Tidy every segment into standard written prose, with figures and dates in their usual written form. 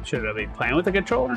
Should I be playing with the controller?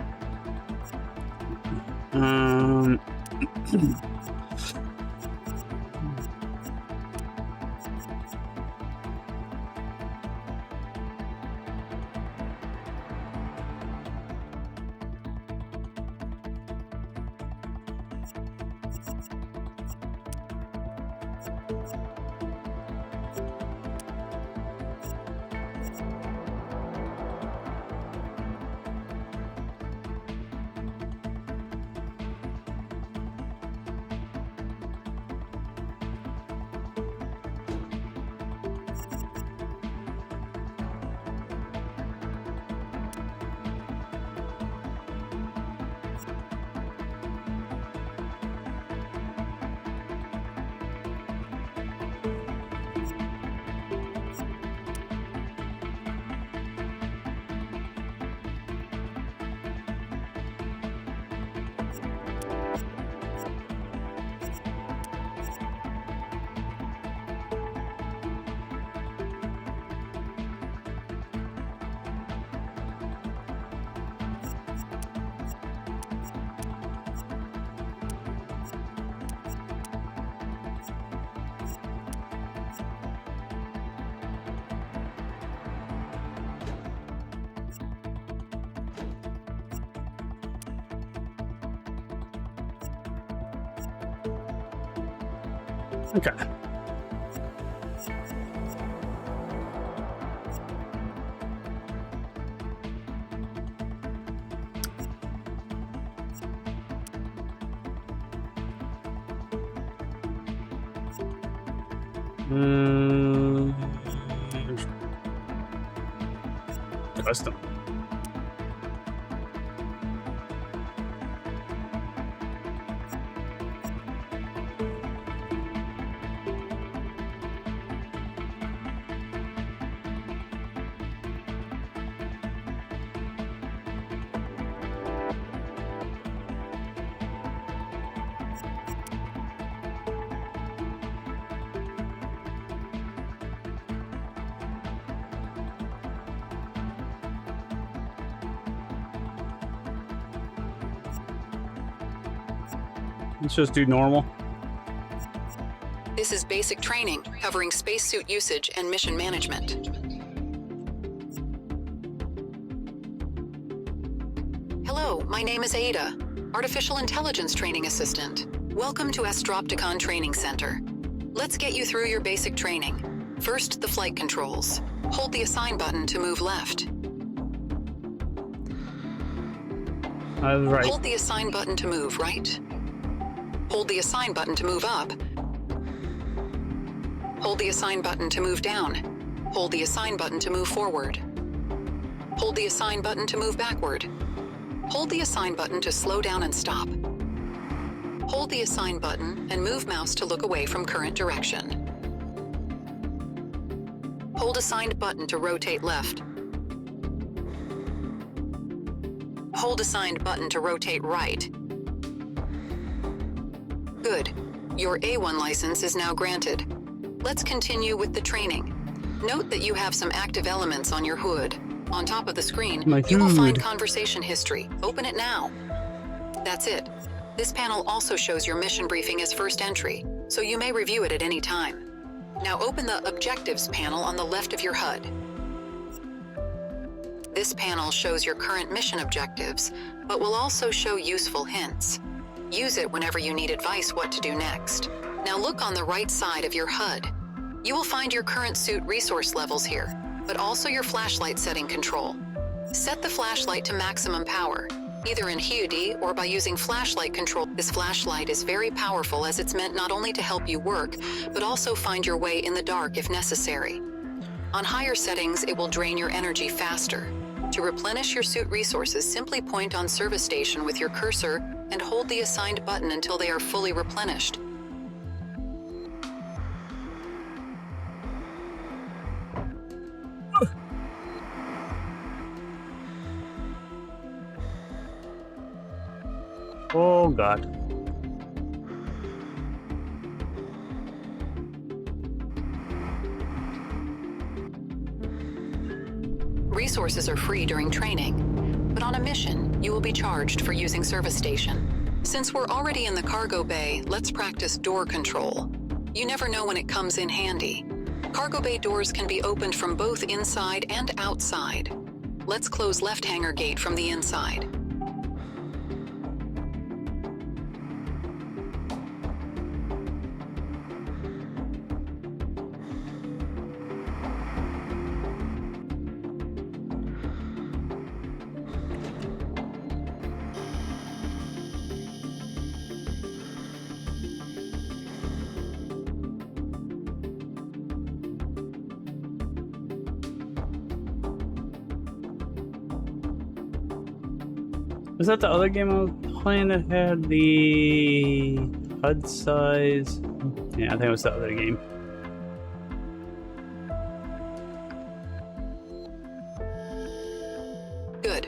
Okay. Custom. Let's just do normal. This is basic training covering spacesuit usage and mission management. Hello, my name is Ada, Artificial Intelligence Training Assistant. Welcome to Ep.01 Training Center. Let's get you through your basic training. First, the flight controls. Hold the assign button to move left. Right. Hold the assign button to move right. Hold the assign button to move up. Hold the assign button to move down. Hold the assign button to move forward. Hold the assign button to move backward. Hold the assign button to slow down and stop. Hold the assign button and move mouse to look away from current direction. Hold assigned button to rotate left. Hold assigned button to rotate right. Good. Your A1 license is now granted. Let's continue with the training. Note that you have some active elements on your hood. On top of the screen, you will find conversation history. Open it now. That's it. This panel also shows your mission briefing as first entry, so you may review it at any time. Now open the Objectives panel on the left of your HUD. This panel shows your current mission objectives, but will also show useful hints. Use it whenever you need advice what to do next. Now look on the right side of your HUD. You will find your current suit resource levels here, but also your flashlight setting control. Set the flashlight to maximum power, either in HUD or by using flashlight control. This flashlight is very powerful as it's meant not only to help you work, but also find your way in the dark if necessary. On higher settings, it will drain your energy faster. To replenish your suit resources, simply point on service station with your cursor and hold the assigned button until they are fully replenished. Oh, God. Resources are free during training. but on a mission, you will be charged for using service station. Since we're already in the cargo bay, let's practice door control. You never know when it comes in handy. Cargo bay doors can be opened from both inside and outside. Let's close left hangar gate from the inside. Was that the other game I was playing that had the HUD size? Yeah, I think it was the other game. Good.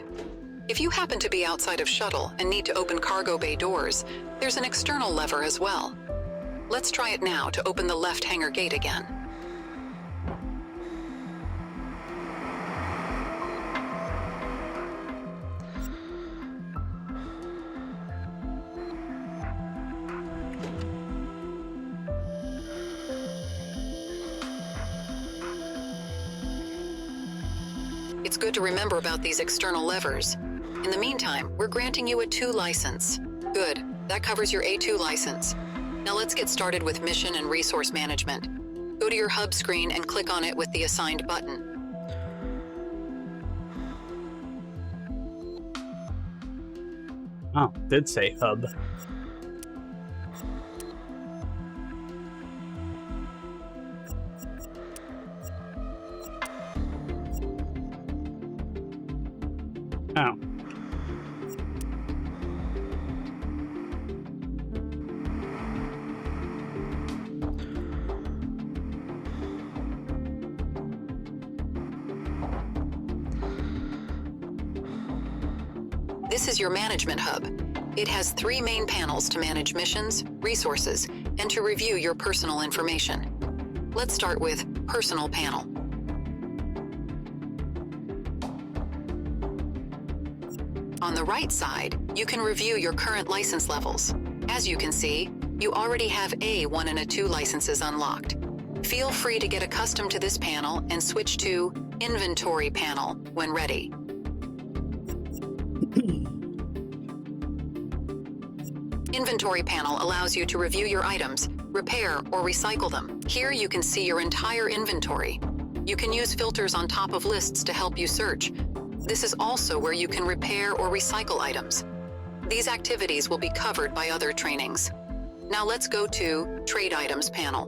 If you happen to be outside of shuttle and need to open cargo bay doors, there's an external lever as well. Let's try it now to open the left hangar gate again. It's good to remember about these external levers. In the meantime, we're granting you a 2 license. Good, that covers your A2 license. Now let's get started with mission and resource management. Go to your hub screen and click on it with the assigned button. Oh, did say hub. Oh. This is your management hub. It has 3 main panels to manage missions, resources, and to review your personal information. Let's start with Personal Panel. On the right side, you can review your current license levels. As you can see, you already have A1 and A2 licenses unlocked. Feel free to get accustomed to this panel and switch to Inventory Panel when ready. Inventory Panel allows you to review your items, repair, or recycle them. Here you can see your entire inventory. You can use filters on top of lists to help you search. This is also where you can repair or recycle items. These activities will be covered by other trainings. Now let's go to Trade Items panel.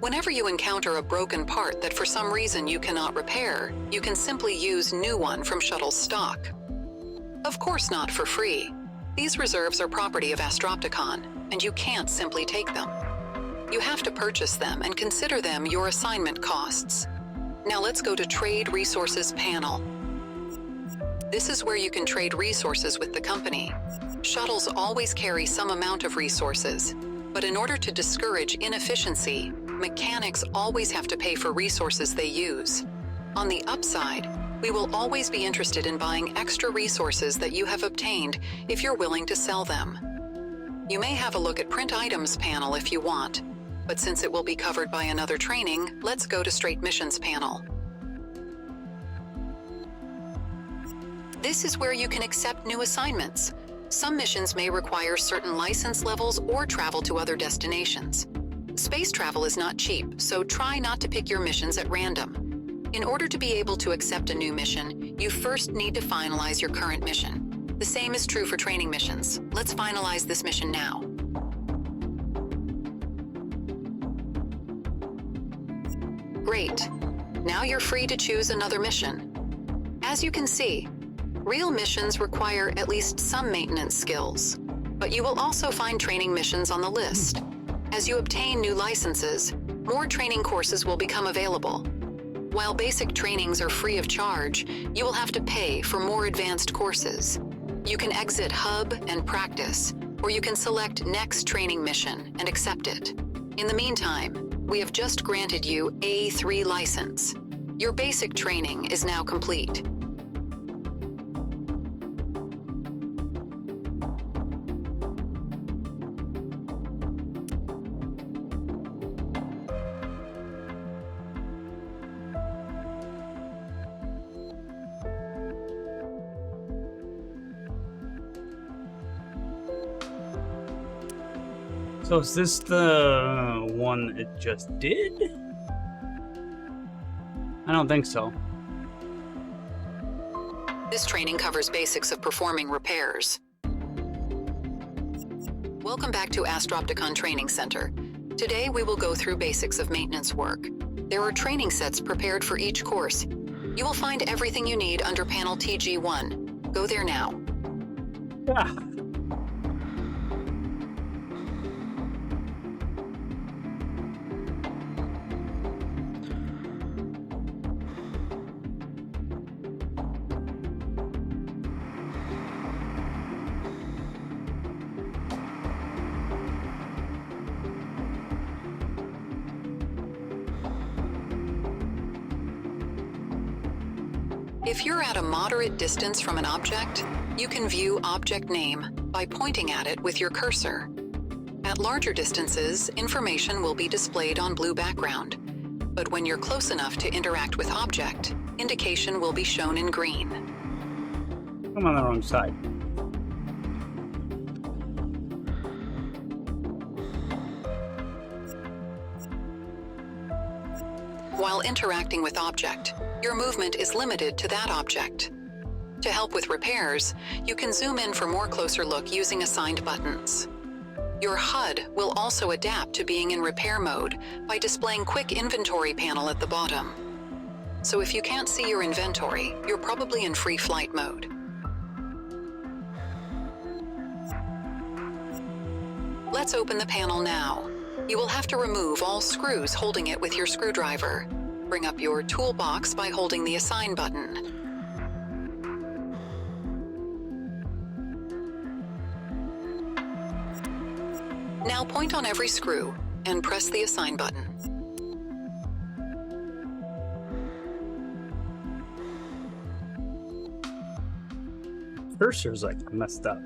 Whenever you encounter a broken part that for some reason you cannot repair, you can simply use new one from shuttle stock. Of course not for free. These reserves are property of Astropticon, and you can't simply take them. You have to purchase them and consider them your assignment costs. Now let's go to Trade Resources panel. This is where you can trade resources with the company. Shuttles always carry some amount of resources, but in order to discourage inefficiency, mechanics always have to pay for resources they use. On the upside, we will always be interested in buying extra resources that you have obtained if you're willing to sell them. You may have a look at Print Items panel if you want, but since it will be covered by another training, let's go to Straight Missions panel. This is where you can accept new assignments. Some missions may require certain license levels or travel to other destinations. Space travel is not cheap, so try not to pick your missions at random. In order to be able to accept a new mission, you first need to finalize your current mission. The same is true for training missions. Let's finalize this mission now. Great. Now you're free to choose another mission. As you can see, real missions require at least some maintenance skills, but you will also find training missions on the list. As you obtain new licenses, more training courses will become available. While basic trainings are free of charge, you will have to pay for more advanced courses. You can exit Hub and Practice, or you can select Next Training Mission and accept it. In the meantime, we have just granted you A3 license. Your basic training is now complete. So is this the one it just did? I don't think so. This training covers basics of performing repairs. Welcome back to Astropticon Training Center. Today we will go through basics of maintenance work. There are training sets prepared for each course. You will find everything you need under panel TG1. Go there now. Ah. If you're at a moderate distance from an object, you can view object name by pointing at it with your cursor. At larger distances, information will be displayed on blue background. But when you're close enough to interact with object, indication will be shown in green. I'm on the wrong side. While interacting with object, your movement is limited to that object. To help with repairs, you can zoom in for more closer look using assigned buttons. Your HUD will also adapt to being in repair mode by displaying quick inventory panel at the bottom. So if you can't see your inventory, you're probably in free flight mode. Let's open the panel now. You will have to remove all screws holding it with your screwdriver. Bring up your toolbox by holding the Assign button. Now point on every screw and press the Assign button. Cursor's like messed up.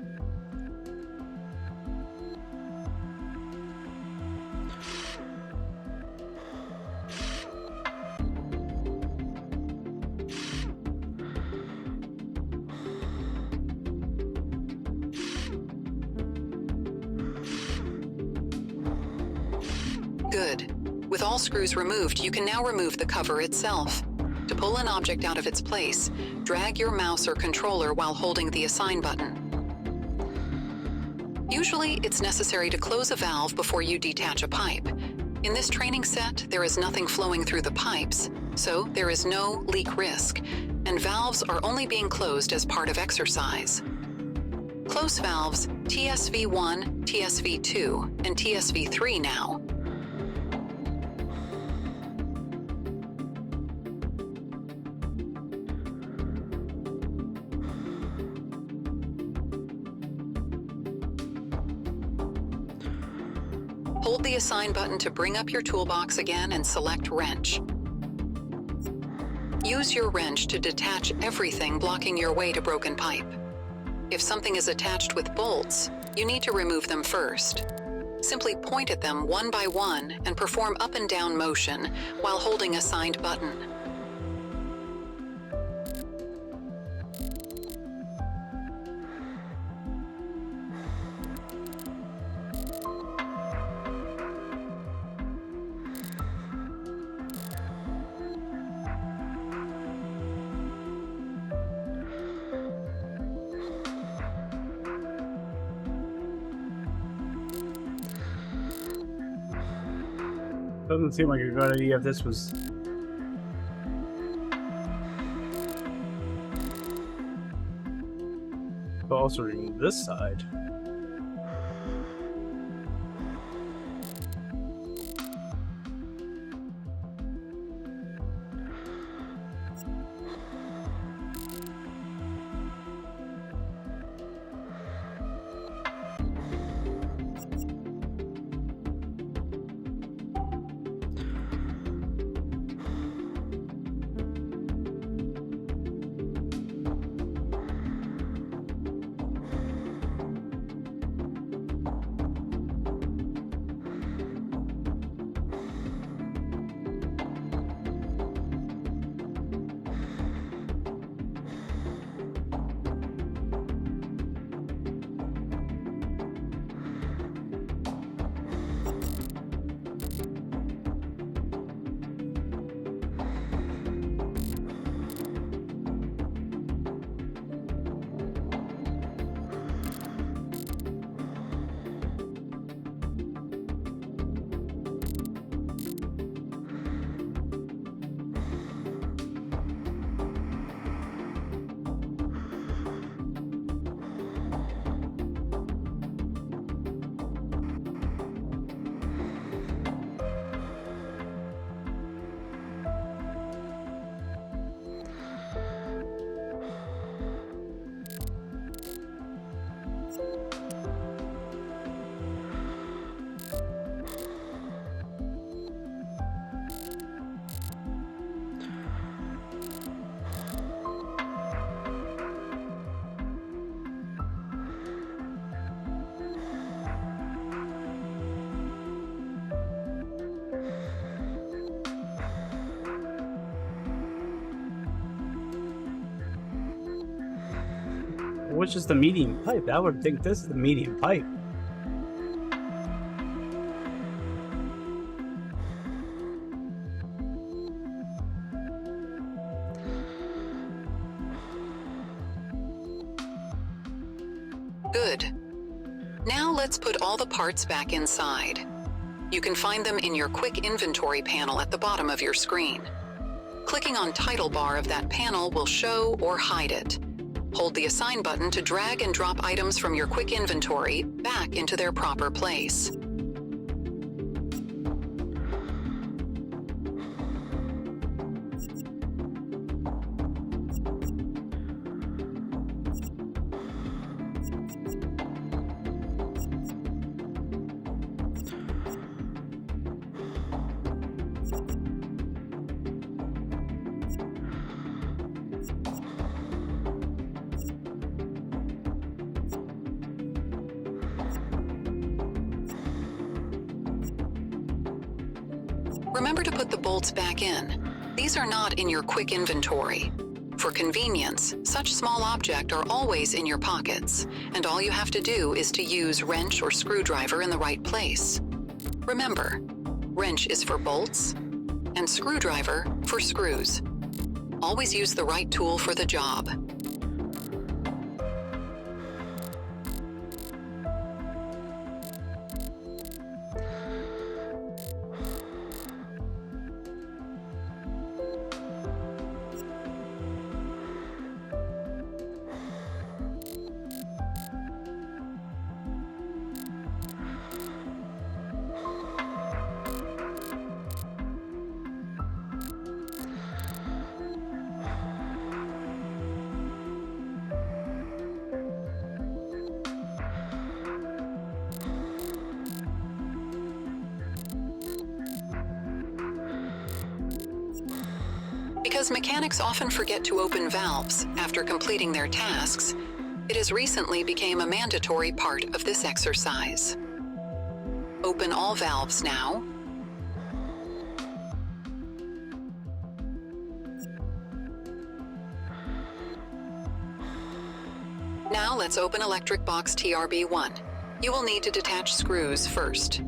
Good. With all screws removed, you can now remove the cover itself. To pull an object out of its place, drag your mouse or controller while holding the Assign button. Usually, it's necessary to close a valve before you detach a pipe. In this training set, there is nothing flowing through the pipes, so there is no leak risk, and valves are only being closed as part of exercise. Close valves TSV1, TSV2, and TSV3 now. Hold the Assign button to bring up your toolbox again and select Wrench. Use your wrench to detach everything blocking your way to broken pipe. If something is attached with bolts, you need to remove them first. Simply point at them one by one and perform up and down motion while holding Assigned button. Doesn't seem like a good idea if this was... But also remove this side. it's just a medium pipe. I would think this is the medium pipe. Good. Now let's put all the parts back inside. You can find them in your quick inventory panel at the bottom of your screen. Clicking on title bar of that panel will show or hide it. Hold the assign button to drag and drop items from your quick inventory back into their proper place. Remember to put the bolts back in. These are not in your quick inventory. For convenience, such small objects are always in your pockets, and all you have to do is to use wrench or screwdriver in the right place. Remember, wrench is for bolts, and screwdriver for screws. Always use the right tool for the job. Because mechanics often forget to open valves after completing their tasks, it has recently become a mandatory part of this exercise. Open all valves now. Now let's open electric box TRB1. You will need to detach screws first.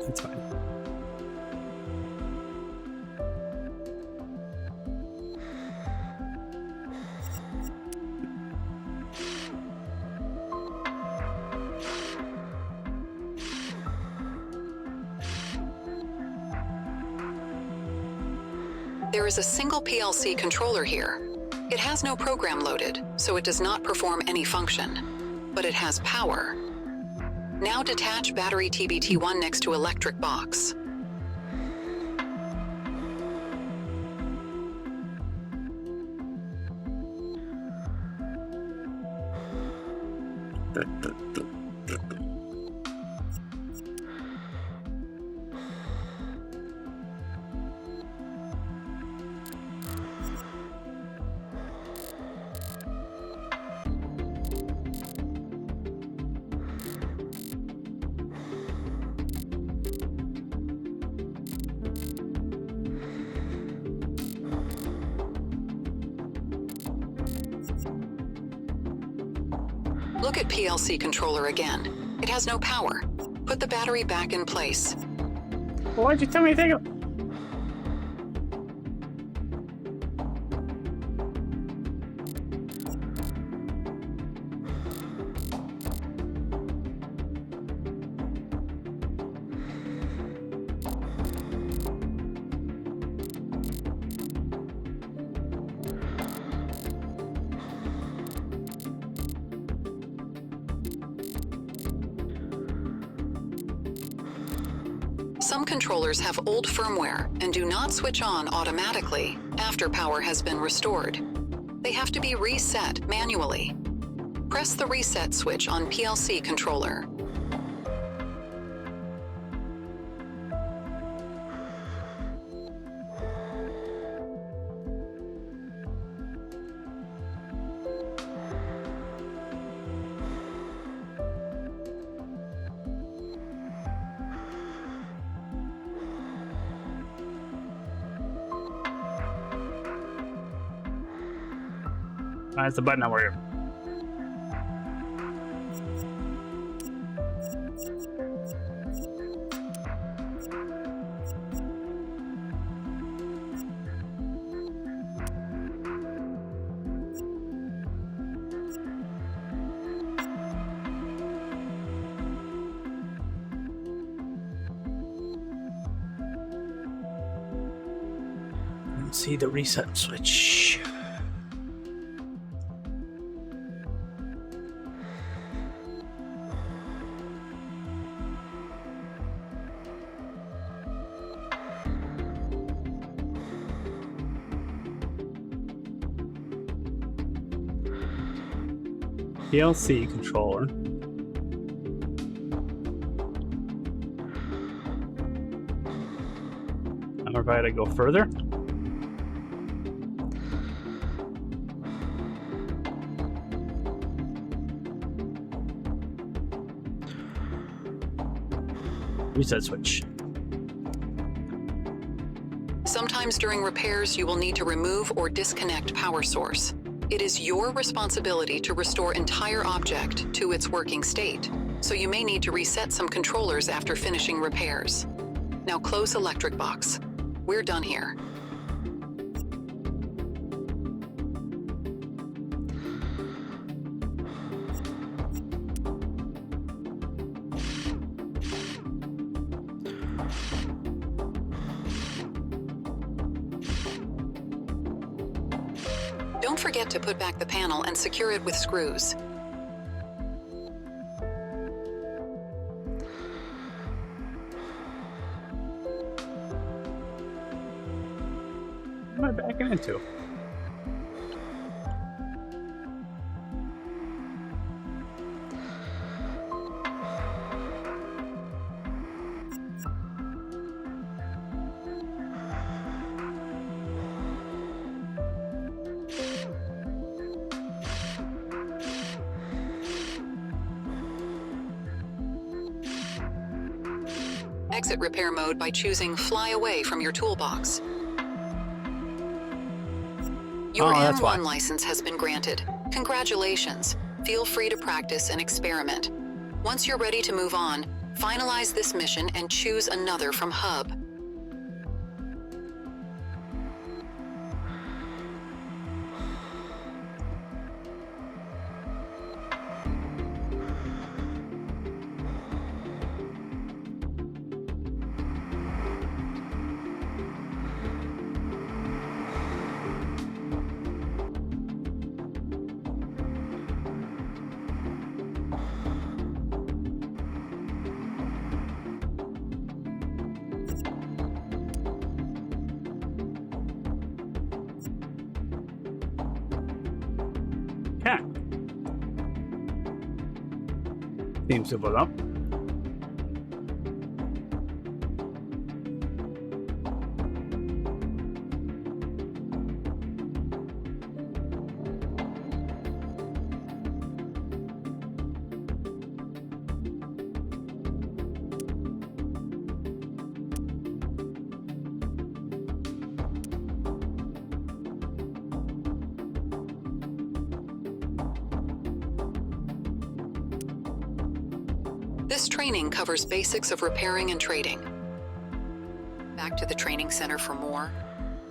That's fine. There is a single PLC controller here. It has no program loaded, so it does not perform any function, but it has power. Now detach battery TBT1 next to electric box. Look at PLC controller again. It has no power. Put the battery back in place. Why'd you tell me to take it? Some controllers have old firmware and do not switch on automatically after power has been restored. They have to be reset manually. Press the reset switch on PLC controller. That's the button not working. Let's see the reset switch. PLC controller. I'm about to go further. Reset switch. Sometimes during repairs, you will need to remove or disconnect power source. It is your responsibility to restore entire object to its working state, so you may need to reset some controllers after finishing repairs. Now close electric box. We're done here. Don't forget to put back the panel and secure it with screws. What am I backing into? Exit repair mode by choosing Fly Away from your toolbox. Your that's why. N1 license has been granted. Congratulations. Feel free to practice and experiment. Once you're ready to move on, finalize this mission and choose another from Hub. Yeah. Seems simple enough. This training covers basics of repairing and trading. Back to the training center for more.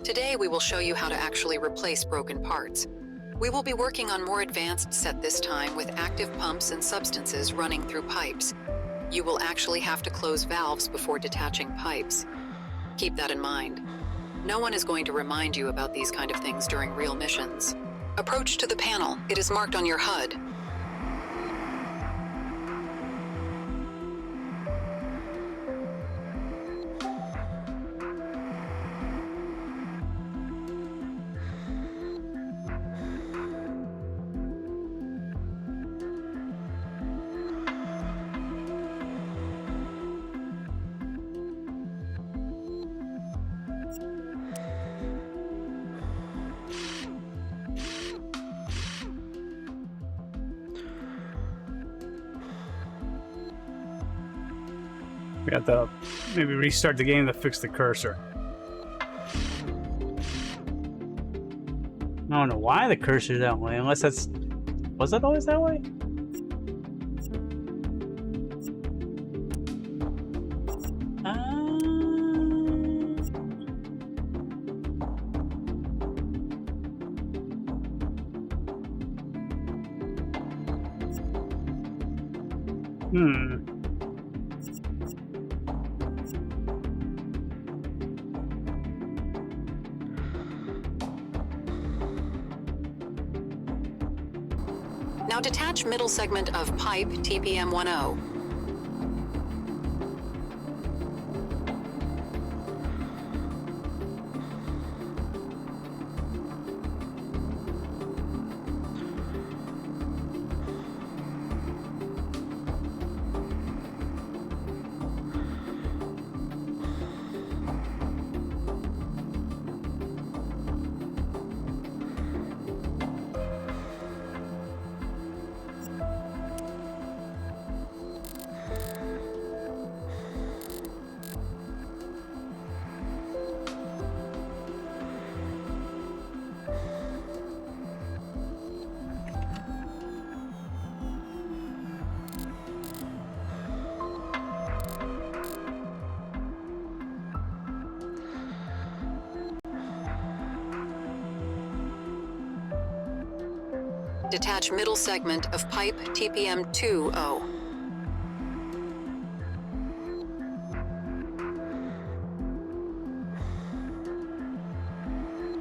Today we will show you how to actually replace broken parts. We will be working on more advanced set this time with active pumps and substances running through pipes. You will actually have to close valves before detaching pipes. Keep that in mind. No one is going to remind you about these kind of things during real missions. Approach to the panel. It is marked on your HUD. We have to maybe restart the game to fix the cursor. I don't know why the cursor's that way, unless that's... Was that always that way? Now detach middle segment of pipe TPM10. Detach middle segment of pipe TPM20.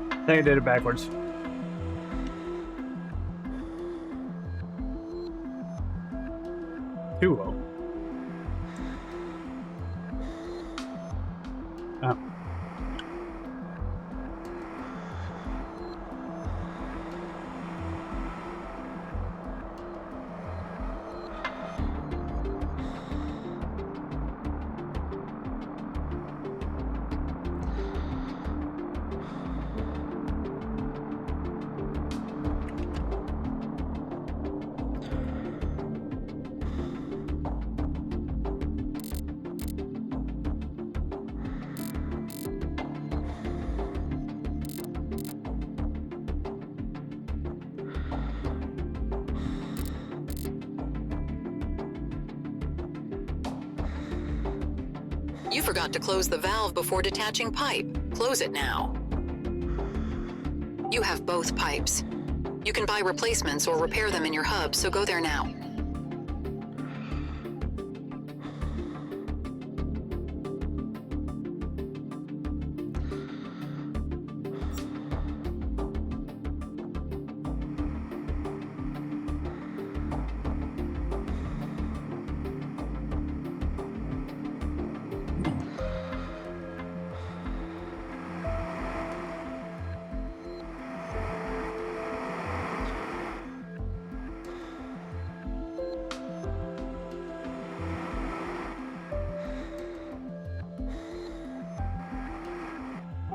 I think I did it backwards. Too low. Oh. You forgot to close the valve before detaching pipe. Close it now. You have both pipes. You can buy replacements or repair them in your hub, so go there now.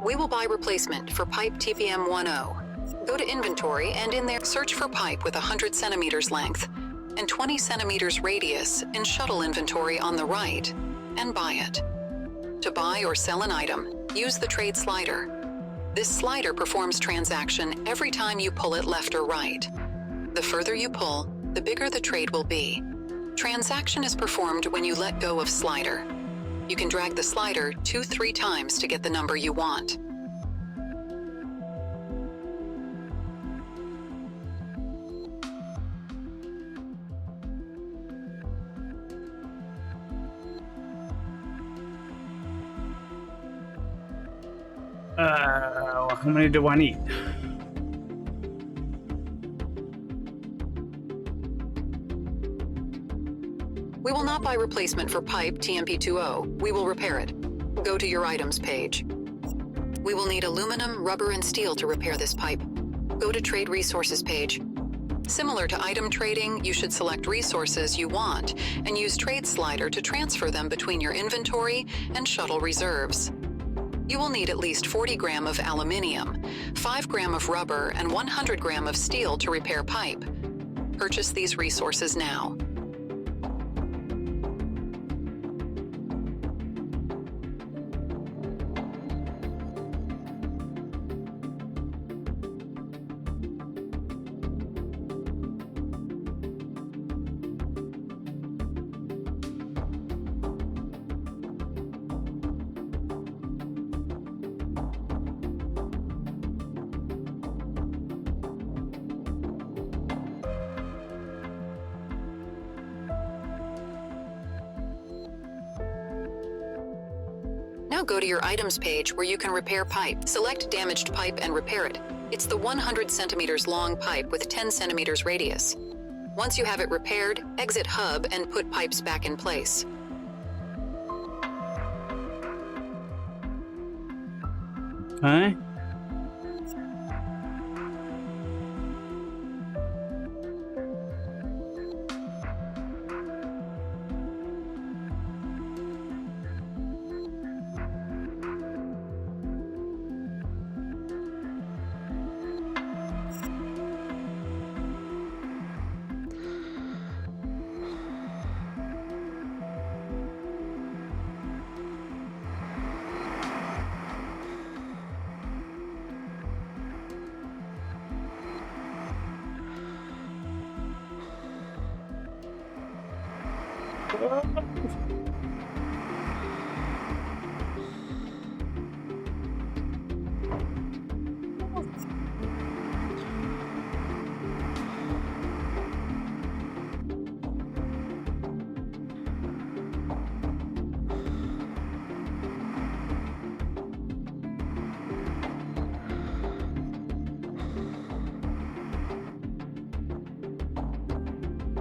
We will buy replacement for pipe TPM10. Go to inventory and in there search for pipe with 100 centimeters length and 20 centimeters radius in shuttle inventory on the right and buy it. To buy or sell an item, use the trade slider. This slider performs transaction every time you pull it left or right. The further you pull, the bigger the trade will be. Transaction is performed when you let go of slider. You can drag the slider 2-3 times to get the number you want. How many do I need? We will not buy replacement for pipe TMP20. We will repair it. Go to your items page. We will need aluminum, rubber, and steel to repair this pipe. Go to Trade Resources page. Similar to item trading, you should select resources you want and use Trade Slider to transfer them between your inventory and shuttle reserves. You will need at least 40 gram of aluminium, 5 gram of rubber, and 100 gram of steel to repair pipe. Purchase these resources now. Now go to your items page where you can repair pipe. Select damaged pipe and repair it. It's the 100 centimeters long pipe with 10 centimeters radius. Once you have it repaired, exit hub and put pipes back in place. Okay.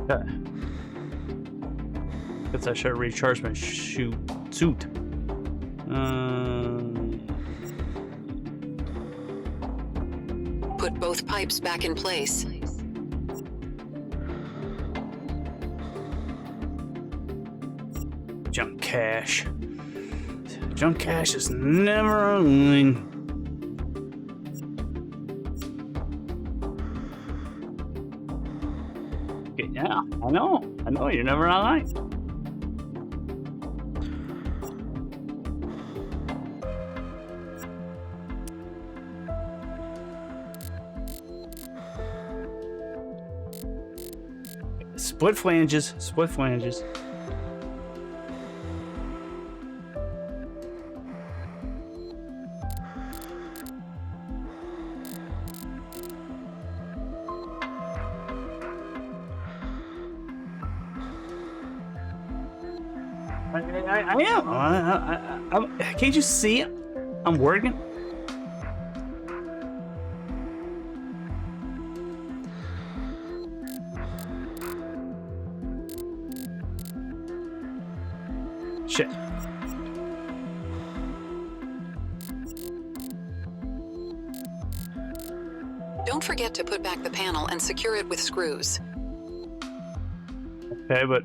Okay. Guess I should recharge my suit. Put both pipes back in place. Junk cash. Junk cash is never online. Okay, yeah, I know, you're never online. Split flanges, split flanges. I am. Can't you see it? I'm working. Shit. Don't forget to put back the panel and secure it with screws. Okay, but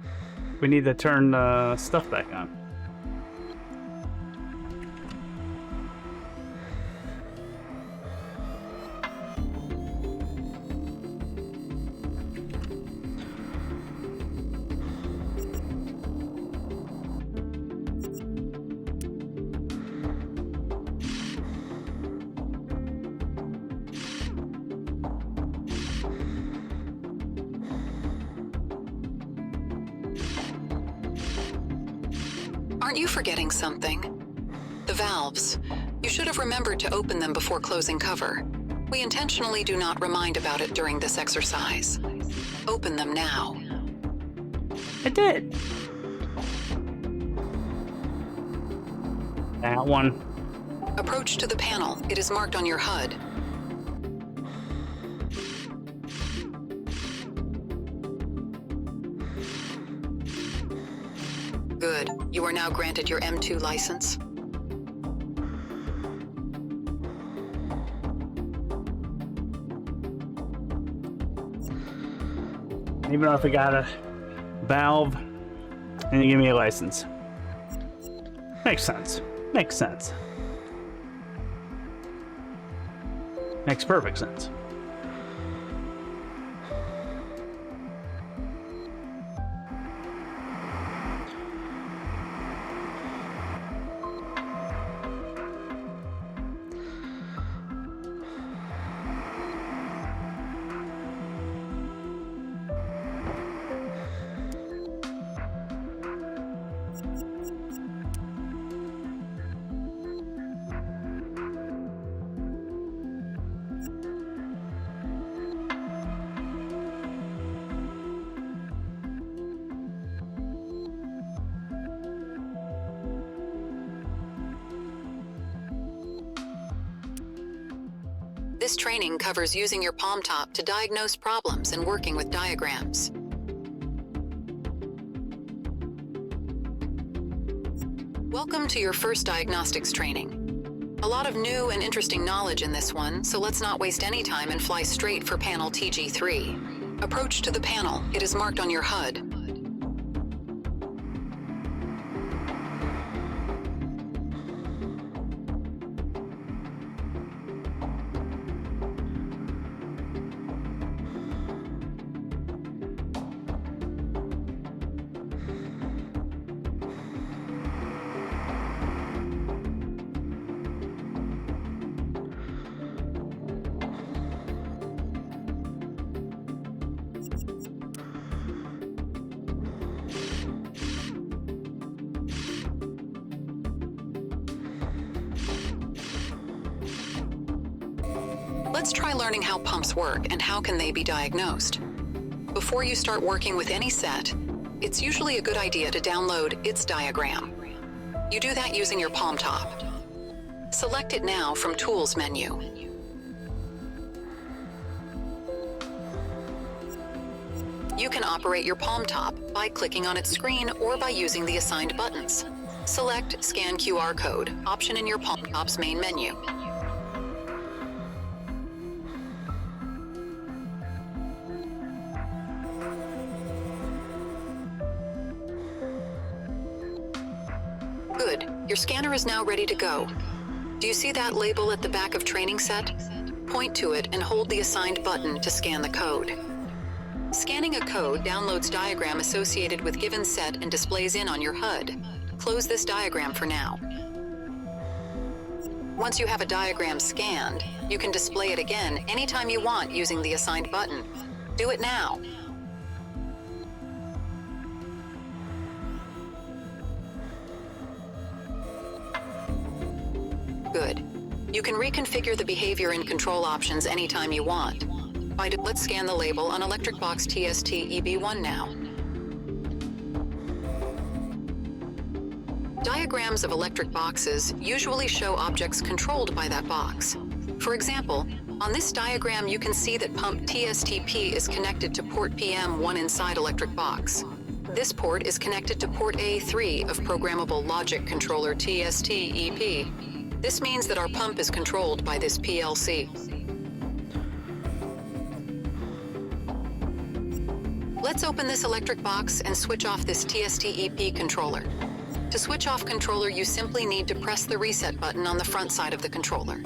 we need to turn stuff back on. Aren't you forgetting something? The valves. You should have remembered to open them before closing cover. We intentionally do not remind about it during this exercise. Open them now. I did. That one. Approach to the panel. It is marked on your HUD. Good. You are now granted your M2 license. Even if I got a valve and you give me a license. Makes sense. Makes sense. Makes perfect sense. This training covers using your palm top to diagnose problems and working with diagrams. Welcome to your first diagnostics training. A lot of new and interesting knowledge in this one, so let's not waste any time and fly straight for panel TG3. Approach to the panel. It is marked on your HUD. Let's try learning how pumps work and how can they be diagnosed. Before you start working with any set, it's usually a good idea to download its diagram. You do that using your palm top. Select it now from Tools menu. You can operate your palm top by clicking on its screen or by using the assigned buttons. Select Scan QR Code, option in your palm top's main menu. Good. Your scanner is now ready to go. Do you see that label at the back of training set? Point to it and hold the assigned button to scan the code. Scanning a code downloads diagram associated with given set and displays in on your HUD. Close this diagram for now. Once you have a diagram scanned, you can display it again anytime you want using the assigned button. Do it now. Good. You can reconfigure the behavior and control options anytime you want. Let's scan the label on electric box TST Ep.01 now. Diagrams of electric boxes usually show objects controlled by that box. For example, on this diagram you can see that pump TSTP is connected to port PM1 inside electric box. This port is connected to port A3 of programmable logic controller TST EP. This means that our pump is controlled by this PLC. Let's open this electric box and switch off this TST EP controller. To switch off controller, you simply need to press the reset button on the front side of the controller.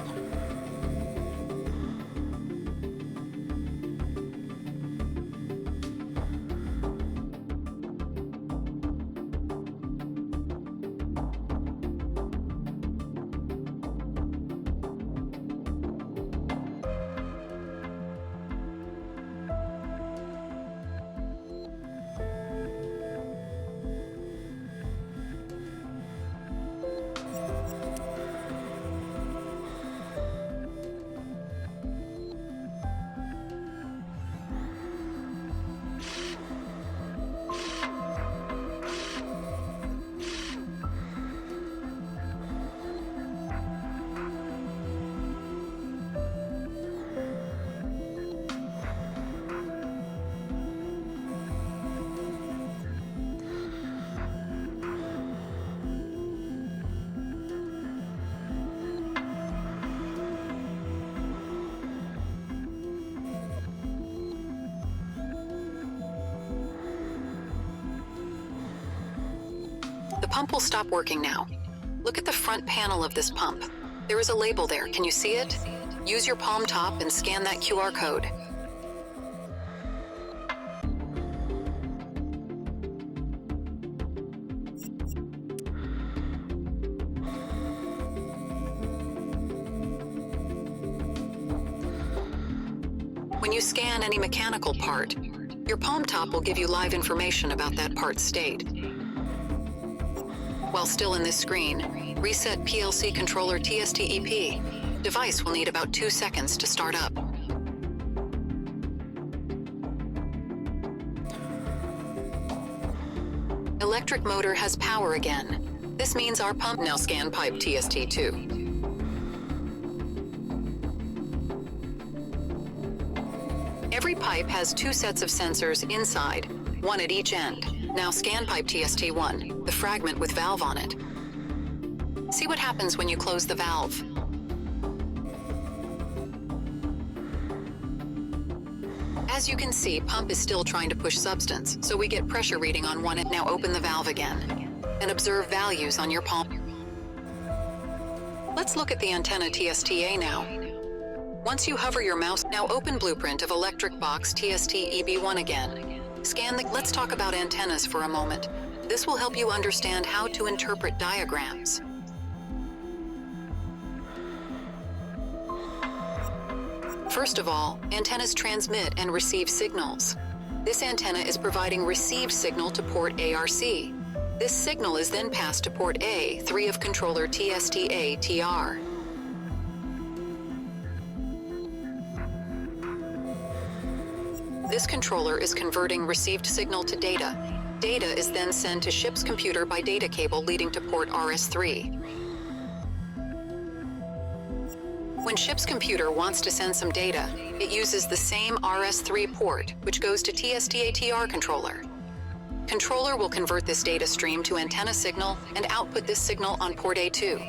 pump will stop working now. Look at the front panel of this pump. There is a label there. Can you see it? Use your palm top and scan that QR code. When you scan any mechanical part, your palm top will give you live information about that part's state. While still in this screen, reset PLC controller TST-EP. Device will need about 2 seconds to start up. Electric motor has power again. This means our pump now scan pipe TST2. Every pipe has 2 sets of sensors inside, 1 at each end. Now scan pipe TST1, the fragment with valve on it. See what happens when you close the valve. As you can see, pump is still trying to push substance, so we get pressure reading on 1 end. Now open the valve again and observe values on your palm. Let's look at the antenna TSTA now. Once you hover your mouse, now open blueprint of electric box TST-EB1 again. Scan the... Let's talk about antennas for a moment. This will help you understand how to interpret diagrams. First of all, antennas transmit and receive signals. This antenna is providing received signal to port ARC. This signal is then passed to port A, 3 of controller TSTA-TR. This controller is converting received signal to data. Data is then sent to ship's computer by data cable leading to port RS3. When ship's computer wants to send some data, it uses the same RS3 port, which goes to TSTA-TR controller. Controller will convert this data stream to antenna signal and output this signal on port A2.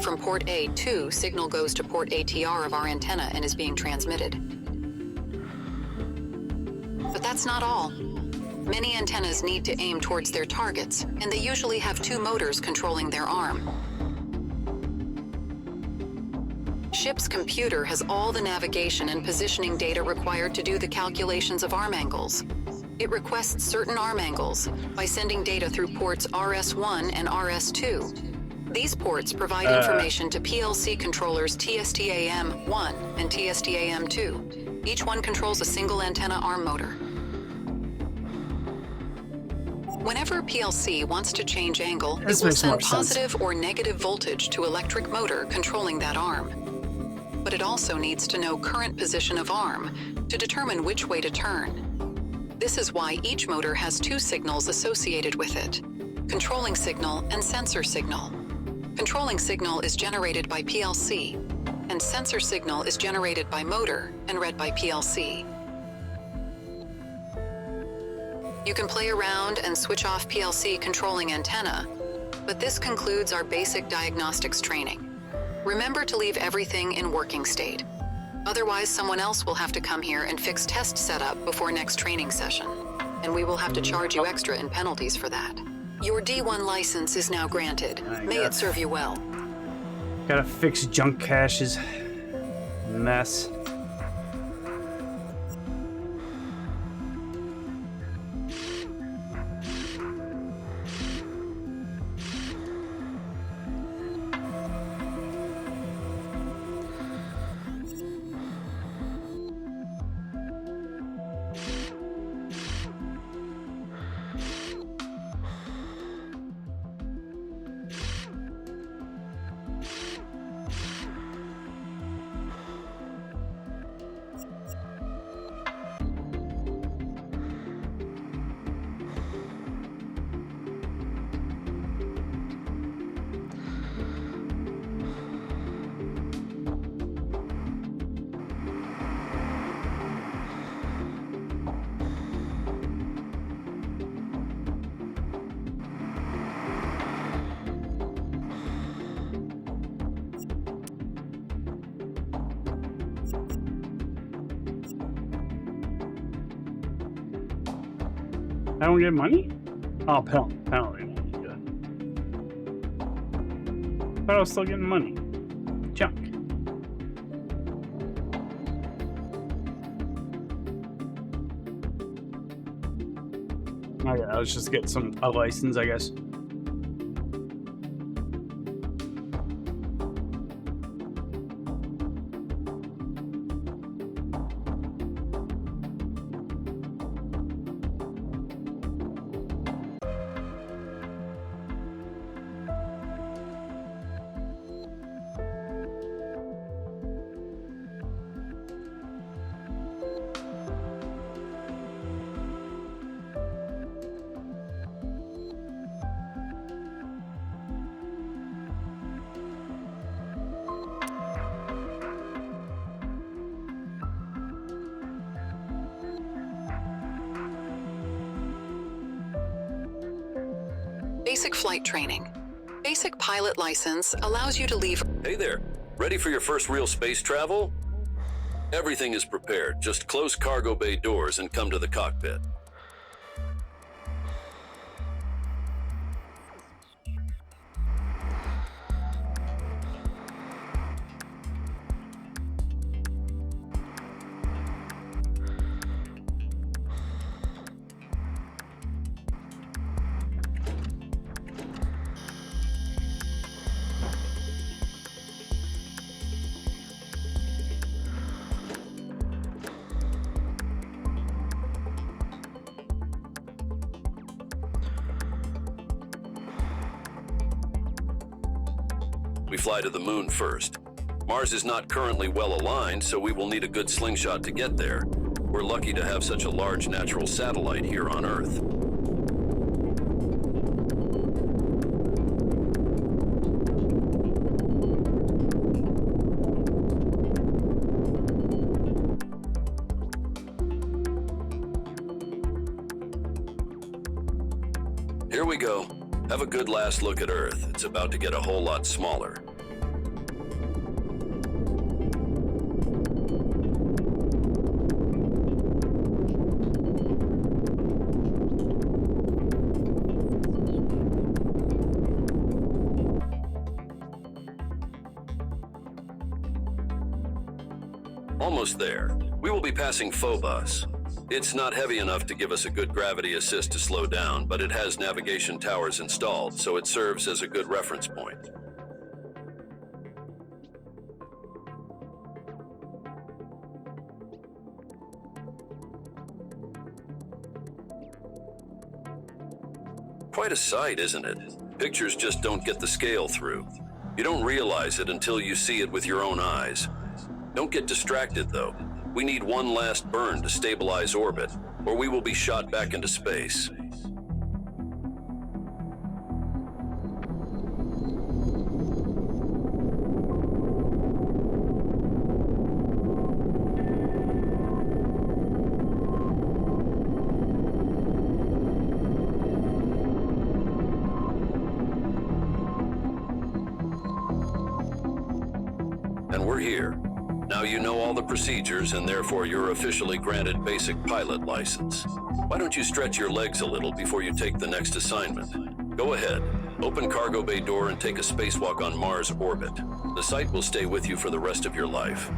From port A2, signal goes to port ATR of our antenna and is being transmitted. But that's not all. Many antennas need to aim towards their targets, and they usually have 2 motors controlling their arm. Ship's computer has all the navigation and positioning data required to do the calculations of arm angles. It requests certain arm angles by sending data through ports RS1 and RS2. These ports provide information to PLC controllers TSTAM1 and TSTAM2. Each one controls a single antenna arm motor. Whenever a PLC wants to change angle, it will send positive or negative voltage to electric motor controlling that arm. But it also needs to know current position of arm to determine which way to turn. This is why each motor has 2 signals associated with it: controlling signal and sensor signal. Controlling signal is generated by PLC, and sensor signal is generated by motor and read by PLC. You can play around and switch off PLC controlling antenna, but this concludes our basic diagnostics training. Remember to leave everything in working state. Otherwise, someone else will have to come here and fix test setup before next training session, and we will have to charge you extra in penalties for that. Your D1 license is now granted. May it serve you well. Gotta fix junk caches. Mess. I don't get money? Oh, penalty. Good. But I was still getting money. Junk. Okay, let's just get a license, I guess. Basic flight training. Basic pilot license allows you to leave. Hey there, ready for your first real space travel? Everything is prepared. Just close cargo bay doors and come to the cockpit. We fly to the moon first. Mars is not currently well aligned, so we will need a good slingshot to get there. We're lucky to have such a large natural satellite here on Earth. Here we go. Have a good last look at Earth. It's about to get a whole lot smaller. Almost there. We will be passing Phobos. It's not heavy enough to give us a good gravity assist to slow down, but it has navigation towers installed, so it serves as a good reference point. Quite a sight, isn't it? Pictures just don't get the scale through. You don't realize it until you see it with your own eyes. Don't get distracted, though. We need one last burn to stabilize orbit, or we will be shot back into space. And we're here. Now you know all the procedures, and therefore you're officially granted basic pilot license. Why don't you stretch your legs a little before you take the next assignment? Go ahead, open cargo bay door and take a spacewalk on Mars orbit. The site will stay with you for the rest of your life.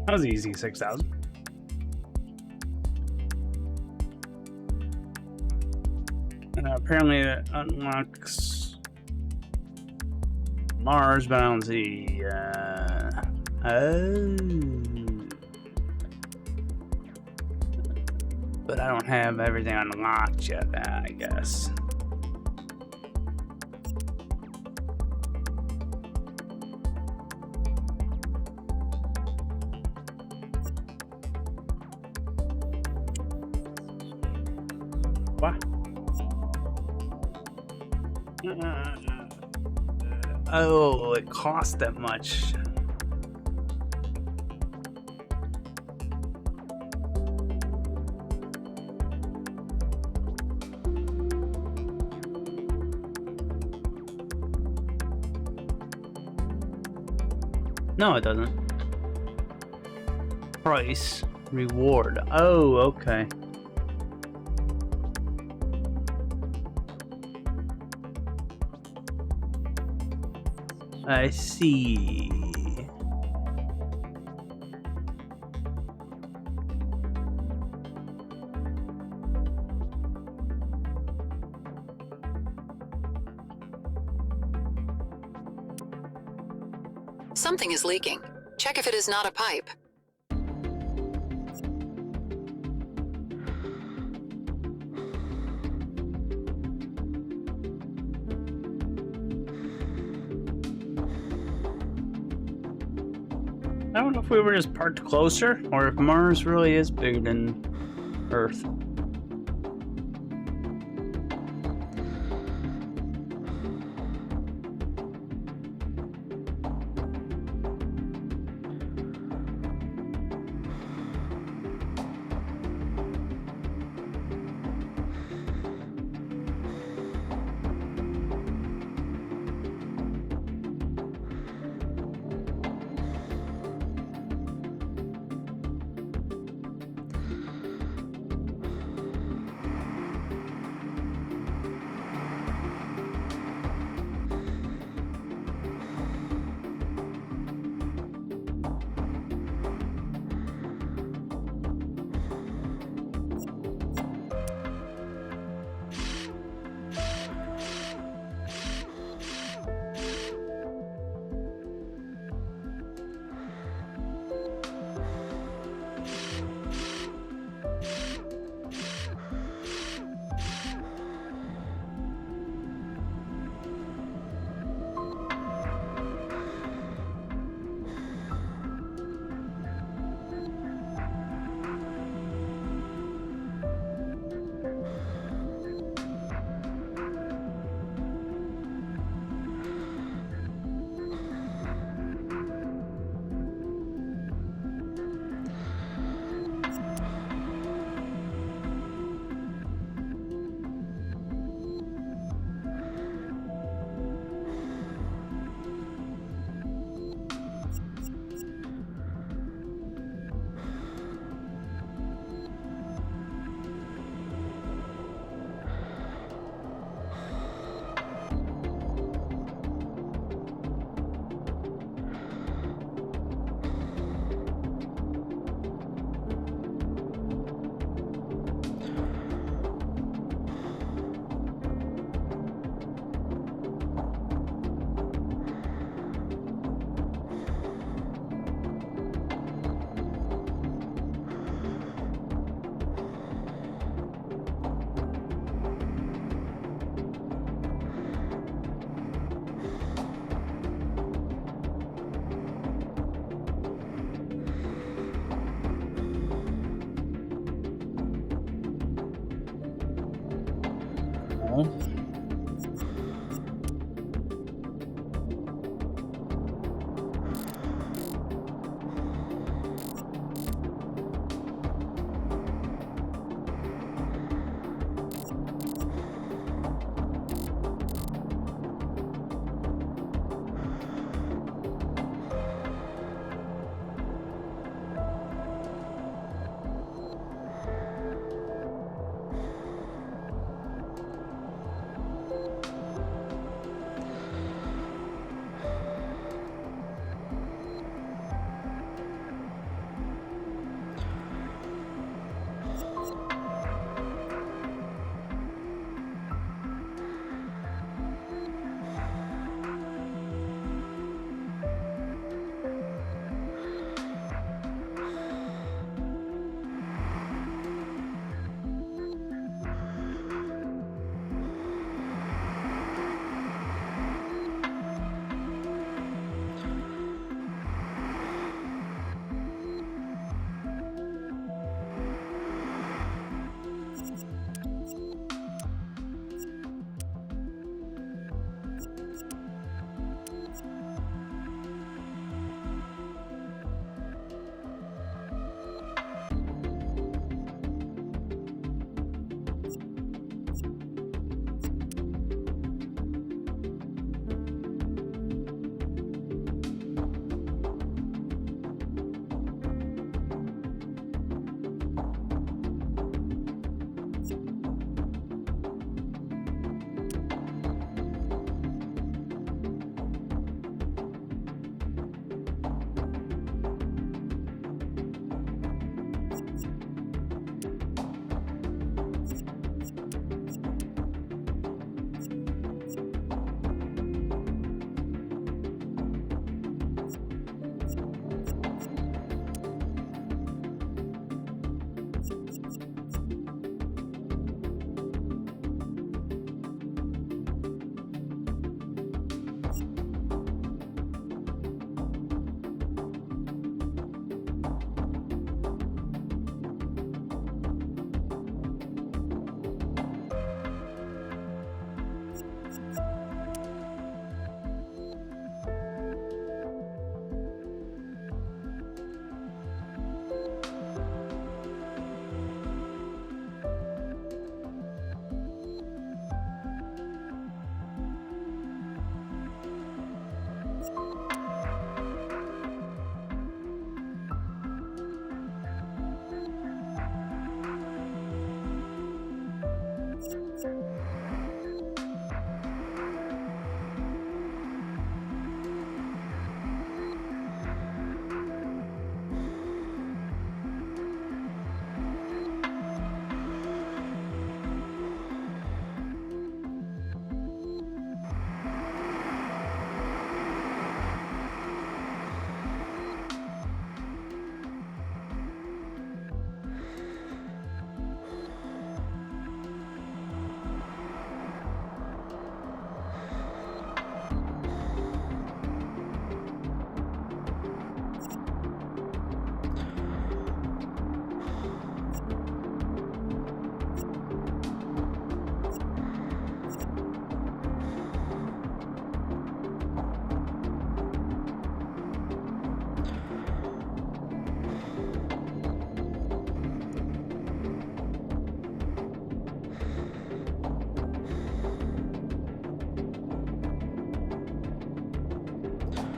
That was easy, 6,000. Apparently it unlocks Mars, but I don't see. Oh. But I don't have everything unlocked yet, I guess. What? Oh, it costs that much. No, it doesn't. Price, reward. Oh, okay. I see. Something is leaking. Check if it is not a pipe. I don't know if we were just parked closer or if Mars really is bigger than Earth.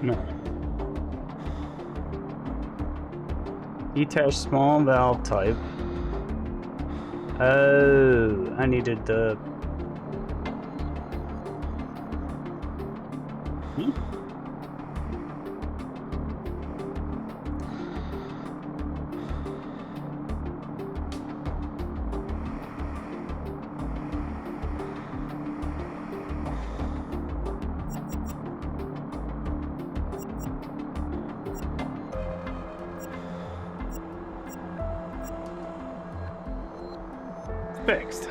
No. Detach small valve type. Oh, I needed the... Fixed.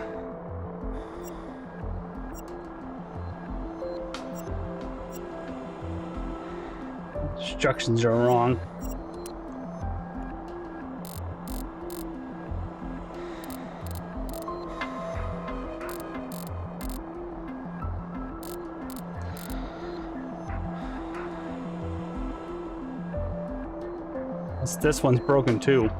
Instructions are wrong. This one's broken too.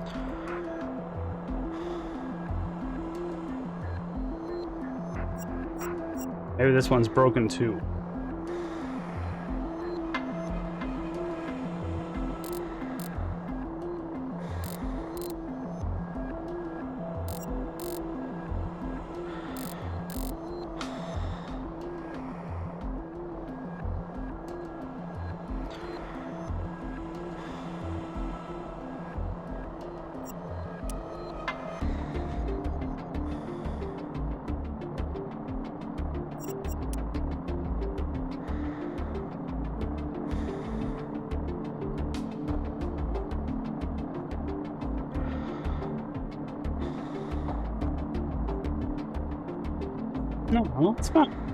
Maybe this one's broken too. No, it's fine.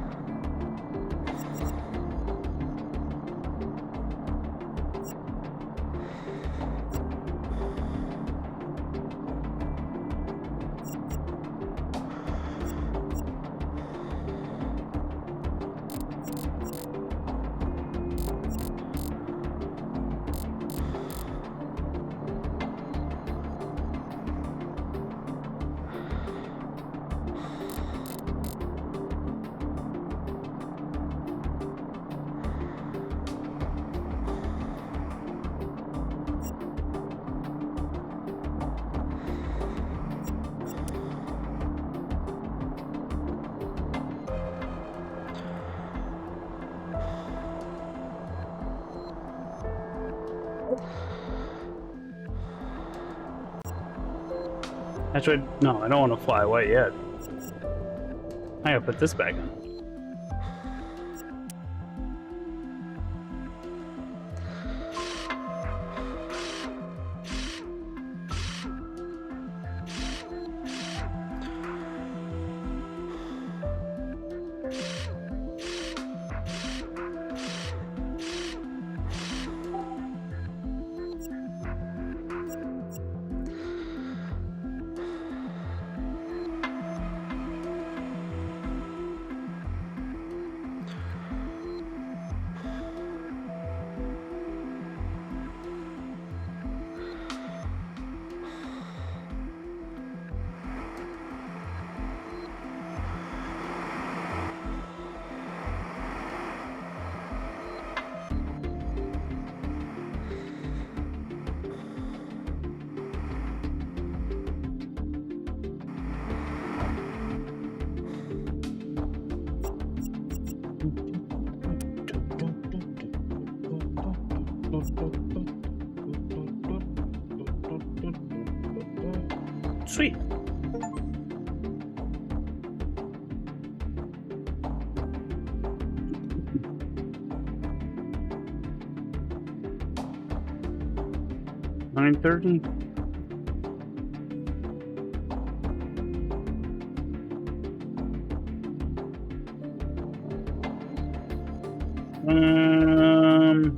Actually, no, I don't want to fly away yet. I gotta put this back on. Sweet. $9.30. Um.